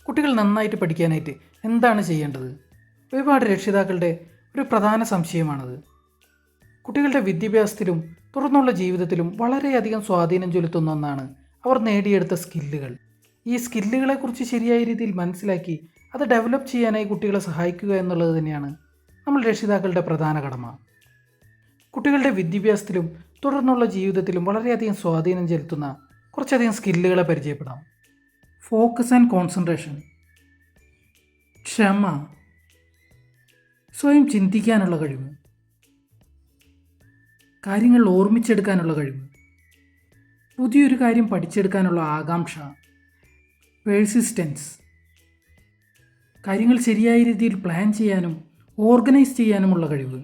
കുട്ടികൾ നന്നായിട്ട് പഠിക്കാനായിട്ട് എന്താണ് ചെയ്യേണ്ടത്? ഒരുപാട് രക്ഷിതാക്കളുടെ ഒരു പ്രധാന സംശയമാണത്. കുട്ടികളുടെ വിദ്യാഭ്യാസത്തിലും തുടർന്നുള്ള ജീവിതത്തിലും വളരെയധികം സ്വാധീനം ചെലുത്തുന്ന ഒന്നാണ് അവർ നേടിയെടുത്ത സ്കില്ലുകൾ. ഈ സ്കില്ലുകളെക്കുറിച്ച് ശരിയായ രീതിയിൽ മനസ്സിലാക്കി അത് ഡെവലപ്പ് ചെയ്യാനായി കുട്ടികളെ സഹായിക്കുക എന്നുള്ളത് തന്നെയാണ് നമ്മൾ രക്ഷിതാക്കളുടെ പ്രധാന കടമ. കുട്ടികളുടെ വിദ്യാഭ്യാസത്തിലും തുടർന്നുള്ള ജീവിതത്തിലും വളരെയധികം സ്വാധീനം ചെലുത്തുന്ന കുറച്ചധികം സ്കില്ലുകളെ പരിചയപ്പെടാം. ഫോക്കസ് ആൻഡ് കോൺസെൻട്രേഷൻ, ക്ഷമ, സ്വയം ചിന്തിക്കാനുള്ള കഴിവ്, കാര്യങ്ങൾ ഓർമ്മിച്ചെടുക്കാനുള്ള കഴിവ്, പുതിയൊരു കാര്യം പഠിച്ചെടുക്കാനുള്ള ആകാംക്ഷ, പേഴ്സിസ്റ്റൻസ്, കാര്യങ്ങൾ ശരിയായ രീതിയിൽ പ്ലാൻ ചെയ്യാനും ഓർഗനൈസ് ചെയ്യാനുമുള്ള കഴിവ്,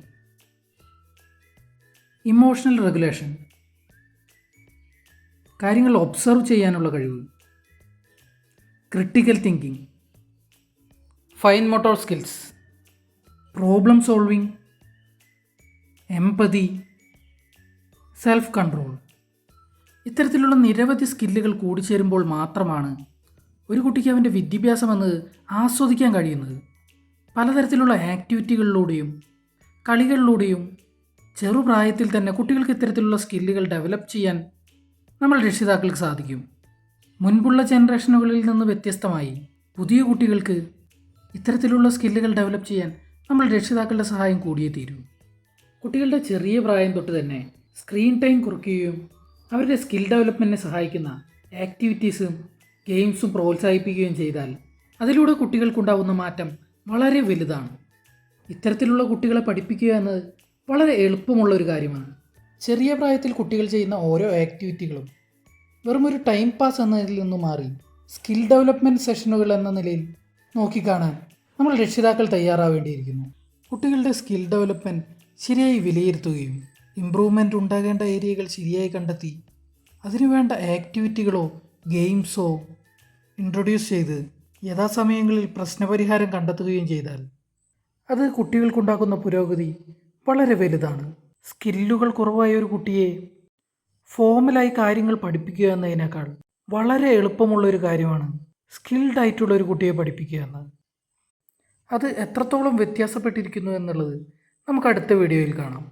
ഇമോഷണൽ റെഗുലേഷൻ, കാര്യങ്ങൾ ഒബ്സർവ് ചെയ്യാനുള്ള കഴിവ്, critical thinking, fine motor skills, problem solving, empathy, self control. ഇത്തരത്തിലുള്ള നിരവധി സ്കില്ലുകൾ കൂടിച്ചേരുമ്പോൾ മാത്രമാണ് ഒരു കുട്ടിക്ക് അവൻ്റെ വിദ്യാഭ്യാസം എന്നത് ആസ്വദിക്കാൻ കഴിയുന്നത്. പലതരത്തിലുള്ള ആക്ടിവിറ്റികളിലൂടെയും കളികളിലൂടെയും ചെറുപ്രായത്തിൽ തന്നെ കുട്ടികൾക്ക് ഇത്തരത്തിലുള്ള സ്കില്ലുകൾ ഡെവലപ്പ് ചെയ്യാൻ നമ്മൾ രക്ഷിതാക്കൾക്ക് സാധിക്കും. മുൻപുള്ള ജനറേഷനുകളിൽ നിന്ന് വ്യത്യസ്തമായി പുതിയ കുട്ടികൾക്ക് ഇത്തരത്തിലുള്ള സ്കില്ലുകൾ ഡെവലപ്പ് ചെയ്യാൻ നമ്മൾ രക്ഷിതാക്കളുടെ സഹായം കൂടിയേ തീരൂ. കുട്ടികളുടെ ചെറിയ പ്രായം തൊട്ട് തന്നെ സ്ക്രീൻ ടൈം കുറയ്ക്കുകയും അവരുടെ സ്കിൽ ഡെവലപ്മെൻറ്റിനെ സഹായിക്കുന്ന ആക്ടിവിറ്റീസും ഗെയിംസും പ്രോത്സാഹിപ്പിക്കുകയും ചെയ്താൽ അതിലൂടെ കുട്ടികൾക്കുണ്ടാകുന്ന മാറ്റം വളരെ വലുതാണ്. ഇത്തരത്തിലുള്ള കുട്ടികളെ പഠിപ്പിക്കുക എന്നത് വളരെ എളുപ്പമുള്ള ഒരു കാര്യമാണ്. ചെറിയ പ്രായത്തിൽ കുട്ടികൾ ചെയ്യുന്ന ഓരോ ആക്ടിവിറ്റികളും വെറും ഒരു ടൈം പാസ് എന്നതിൽ നിന്നും മാറി സ്കിൽ ഡെവലപ്മെൻറ്റ് സെഷനുകൾ എന്ന നിലയിൽ നോക്കിക്കാണാൻ നമ്മൾ രക്ഷിതാക്കൾ തയ്യാറാവേണ്ടിയിരിക്കുന്നു. കുട്ടികളുടെ സ്കിൽ ഡെവലപ്മെൻറ്റ് ശരിയായി വിലയിരുത്തുകയും ഇംപ്രൂവ്മെൻറ്റ് ഉണ്ടാകേണ്ട ഏരിയകൾ ശരിയായി കണ്ടെത്തി അതിനുവേണ്ട ആക്ടിവിറ്റികളോ ഗെയിംസോ ഇൻട്രൊഡ്യൂസ് ചെയ്ത് യഥാസമയങ്ങളിൽ പ്രശ്നപരിഹാരം കണ്ടെത്തുകയും ചെയ്താൽ അത് കുട്ടികൾക്കുണ്ടാക്കുന്ന പുരോഗതി വളരെ വലുതാണ്. സ്കില്ലുകൾ കുറവായ ഒരു കുട്ടിയെ ഫോമലായി കാര്യങ്ങൾ പഠിപ്പിക്കുക എന്നതിനേക്കാൾ വളരെ എളുപ്പമുള്ളൊരു കാര്യമാണ് സ്കിൽഡ് ആയിട്ടുള്ള ഒരു കുട്ടിയെ പഠിപ്പിക്കുക എന്നത്. അത് എത്രത്തോളം വ്യത്യാസപ്പെട്ടിരിക്കുന്നു എന്നുള്ളത് നമുക്ക് അടുത്ത വീഡിയോയിൽ കാണാം.